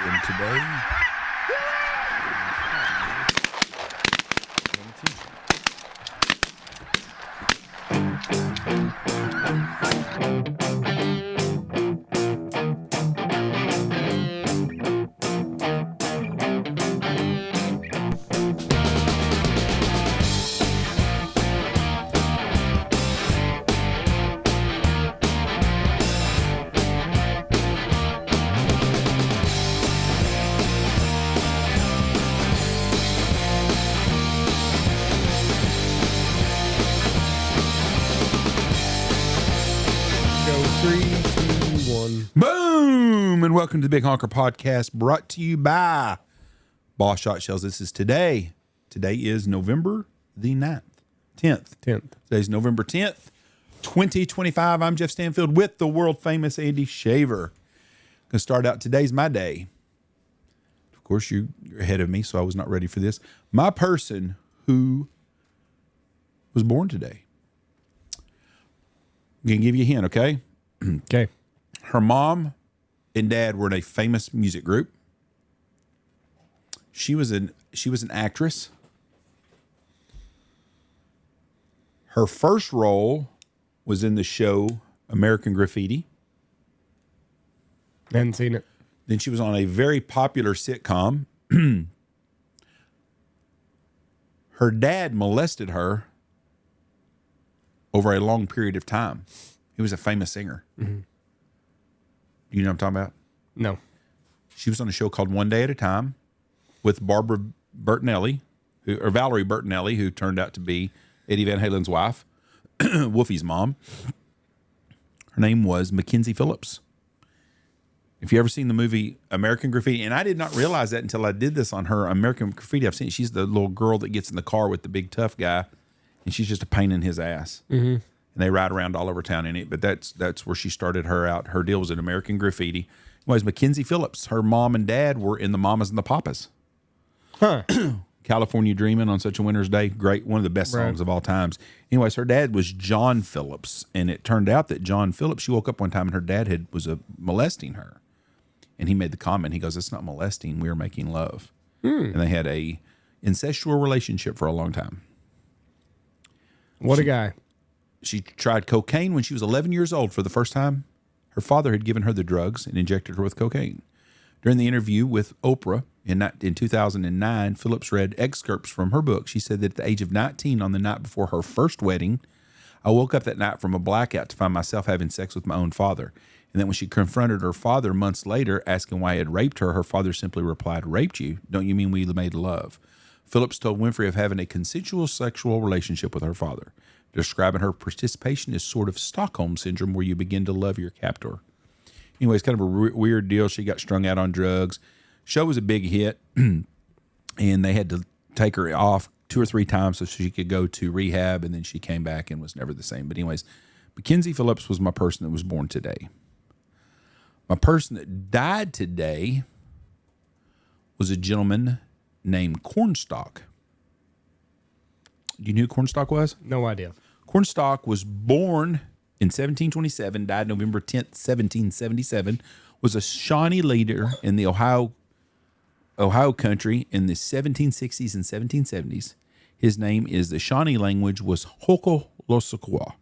And today, boom, and welcome to the Big Honker Podcast, brought to you by Boss Shot Shells. This is today. Today is November the 10th. Today's November 10th, 2025. I'm Jeff Stanfield with the world famous Andy Shaver. Gonna start out. Today's my day. Of course, you're ahead of me, so I was not ready for this. My person who was born today. I'm gonna give you a hint, okay? Okay. Her mom and dad were in a famous music group. She was an actress. Her first role was in the show American Graffiti. Hadn't seen it. Then she was on a very popular sitcom. Her dad molested her over a long period of time. He was a famous singer. Mm-hmm. You know what I'm talking about? No. She was on a show called One Day at a Time with Barbara Bertinelli, Valerie Bertinelli, who turned out to be Eddie Van Halen's wife, Wolfie's mom. Her name was Mackenzie Phillips. If you ever seen the movie American Graffiti, and I did not realize that until I did this on her American Graffiti. I've seen it. She's the little girl that gets in the car with the big tough guy, and she's just a pain in his ass. Mm-hmm. And they ride around all over town in it, but that's where she started her out. Her deal was in American Graffiti. It was Mackenzie Phillips. Her mom and dad were in the Mamas and the Papas. Huh. California Dreamin' on Such a Winter's Day. Great. One of the best songs of all times. Anyways, her dad was John Phillips, and it turned out that John Phillips, she woke up one time and her dad was molesting her. And he made the comment, he goes, "It's not molesting, we are making love." And they had a incestual relationship for a long time. What a guy. She tried cocaine when she was 11 years old for the first time. Her father had given her the drugs and injected her with cocaine. During the interview with Oprah in 2009, Phillips read excerpts from her book. She said that at the age of 19, on the night before her first wedding, I woke up that night from a blackout to find myself having sex with my own father. And then when she confronted her father months later, asking why he had raped her, her father simply replied, "Raped you? Don't you mean we made love?" Phillips told Winfrey of having a consensual sexual relationship with her father, describing her participation as sort of Stockholm syndrome, where you begin to love your captor. Anyways, kind of a weird deal. She got strung out on drugs. Show was a big hit, and they had to take her off 2 or 3 times so she could go to rehab, and then she came back and was never the same. But anyways, Mackenzie Phillips was my person that was born today. My person that died today was a gentleman named Cornstalk. Do you know who Cornstalk was? No idea. Cornstalk was born in 1727, died November 10th, 1777, was a Shawnee leader in the Ohio country in the 1760s and 1770s. His name is the Shawnee language was Hokolosokwa.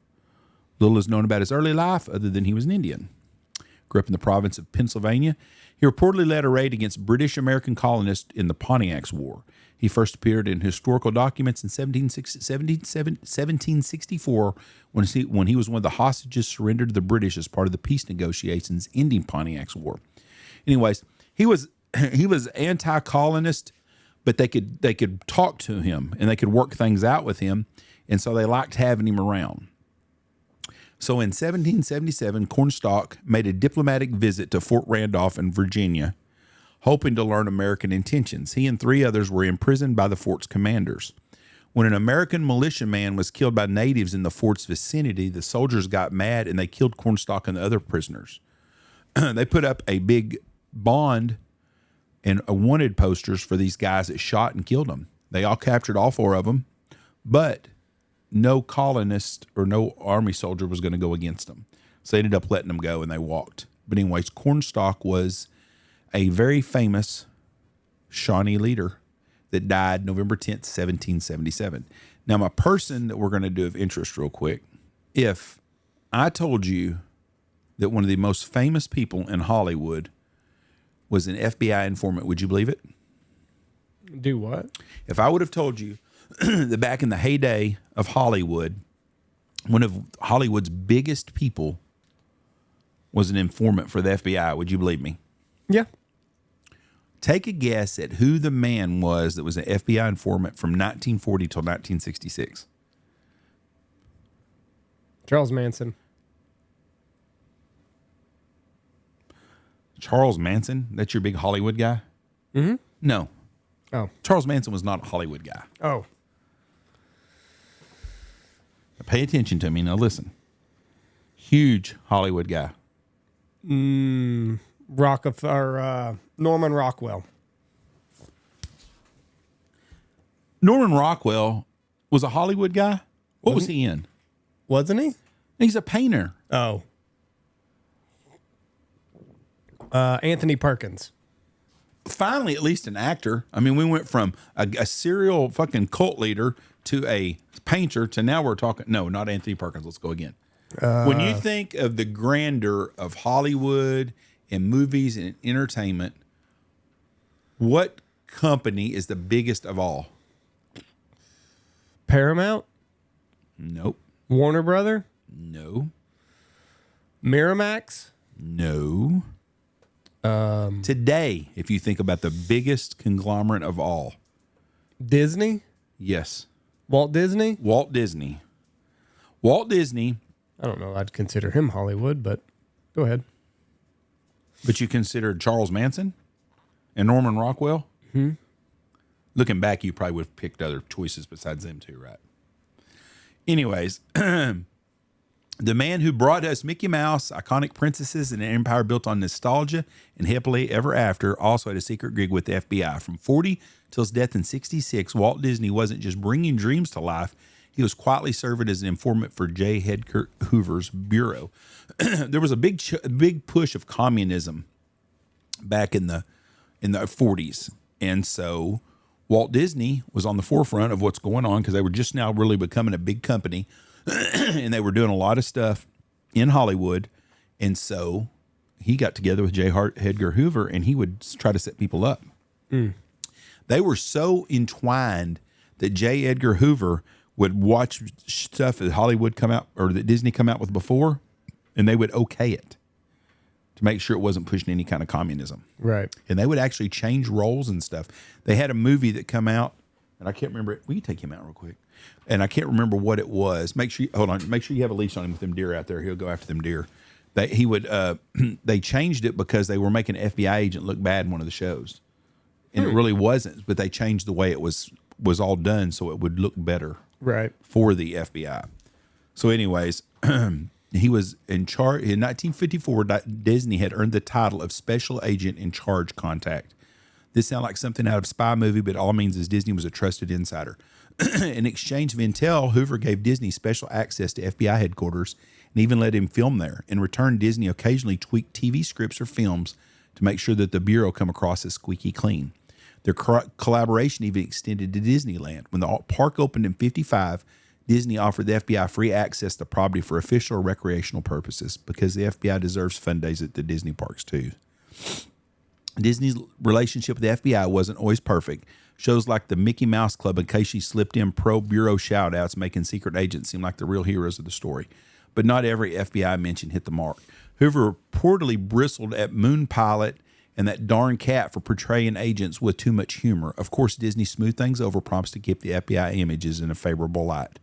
Little is known about his early life other than he was an Indian. Grew up in the province of Pennsylvania. He reportedly led a raid against British-American colonists in the Pontiac's War. He first appeared in historical documents in 1764 when he was one of the hostages surrendered to the British as part of the peace negotiations ending Pontiac's War. Anyways, he was anti-colonist, but they could talk to him and they could work things out with him, and so they liked having him around. So in 1777, Cornstalk made a diplomatic visit to Fort Randolph in Virginia, hoping to learn American intentions. He and 3 others were imprisoned by the fort's commanders. When an American militiaman was killed by natives in the fort's vicinity, the soldiers got mad and they killed Cornstalk and the other prisoners. They put up a big bond and wanted posters for these guys that shot and killed them. They all captured all 4 of them, but no colonist or no army soldier was going to go against them. So they ended up letting them go and they walked. But anyways, Cornstalk was a very famous Shawnee leader that died November 10th, 1777. Now, my person that we're going to do of interest real quick, if I told you that one of the most famous people in Hollywood was an FBI informant, would you believe it? Do what? If I would have told you that back in the heyday of Hollywood, one of Hollywood's biggest people was an informant for the FBI, would you believe me? Yeah. Take a guess at who the man was that was an FBI informant from 1940 till 1966. Charles Manson. Charles Manson? That's your big Hollywood guy? Mm-hmm. No. Oh. Charles Manson was not a Hollywood guy. Oh. Now pay attention to me. Now listen. Huge Hollywood guy. Norman Rockwell. Norman Rockwell was a Hollywood guy? What was he in? Wasn't he? He's a painter. Oh. Anthony Perkins. Finally, at least an actor. I mean, we went from a serial fucking cult leader to a painter to now we're talking. No, not Anthony Perkins. Let's go again. When you think of the grandeur of Hollywood and movies and entertainment, what company is the biggest of all? Paramount? Nope. Warner Brother? No. Miramax? No. Today, if you think about the biggest conglomerate of all. Disney? Yes. Walt Disney? Walt Disney. Walt Disney. I don't know. I'd consider him Hollywood, but go ahead. But you considered Charles Manson and Norman Rockwell? Hmm. Looking back, you probably would have picked other choices besides them two, right? Anyways, the man who brought us Mickey Mouse, iconic princesses, and an empire built on nostalgia and happily ever after, also had a secret gig with the FBI. From 40 till his death in 66, Walt Disney wasn't just bringing dreams to life. He was quietly serving as an informant for J. Edgar Hoover's bureau. There was a big push of communism back in the 40s. And so Walt Disney was on the forefront of what's going on because they were just now really becoming a big company. And they were doing a lot of stuff in Hollywood. And so he got together with J. Edgar Hoover and he would try to set people up. Mm. They were so entwined that J. Edgar Hoover would watch stuff that Hollywood come out or that Disney come out with before, and they would okay it to make sure it wasn't pushing any kind of communism. Right. And they would actually change roles and stuff. They had a movie that come out, and I can't remember it. Will you take him out real quick? And I can't remember what it was. Make sure you have a leash on him with them deer out there. He'll go after them deer. They changed it because they were making an FBI agent look bad in one of the shows. And it really wasn't, but they changed the way it was all done so it would look better. Right. For the FBI. So anyways, he was in charge. In 1954, Disney had earned the title of Special Agent in Charge Contact. This sounds like something out of a spy movie, but all it means is Disney was a trusted insider. In exchange of intel, Hoover gave Disney special access to FBI headquarters and even let him film there. In return, Disney occasionally tweaked TV scripts or films to make sure that the bureau come across as squeaky clean. Their collaboration even extended to Disneyland. When the park opened in 1955, Disney offered the FBI free access to the property for official or recreational purposes because the FBI deserves fun days at the Disney parks too. Disney's relationship with the FBI wasn't always perfect. Shows like the Mickey Mouse Club occasionally slipped in pro-bureau shout-outs, making secret agents seem like the real heroes of the story. But not every FBI mention hit the mark. Hoover reportedly bristled at Moon Pilot and that darn cat for portraying agents with too much humor. Of course, Disney smoothed things over, prompts to keep the FBI images in a favorable light.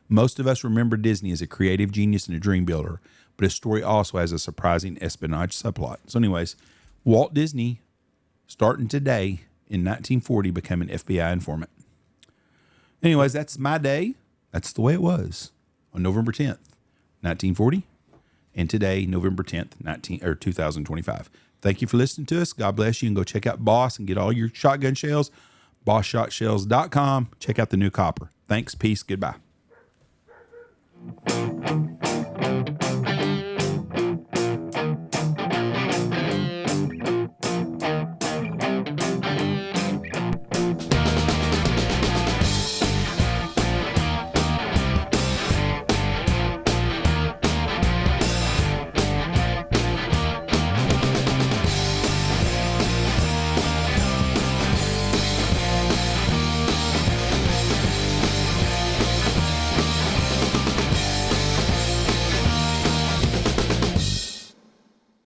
Most of us remember Disney as a creative genius and a dream builder, but his story also has a surprising espionage subplot. So anyways, Walt Disney, starting today in 1940, became an FBI informant. Anyways, that's my day. That's the way it was on November 10th, 1940, and today, November 10th, 2025. Thank you for listening to us. God bless you. And go check out Boss and get all your shotgun shells. BossShotShells.com. Check out the new copper. Thanks. Peace. Goodbye.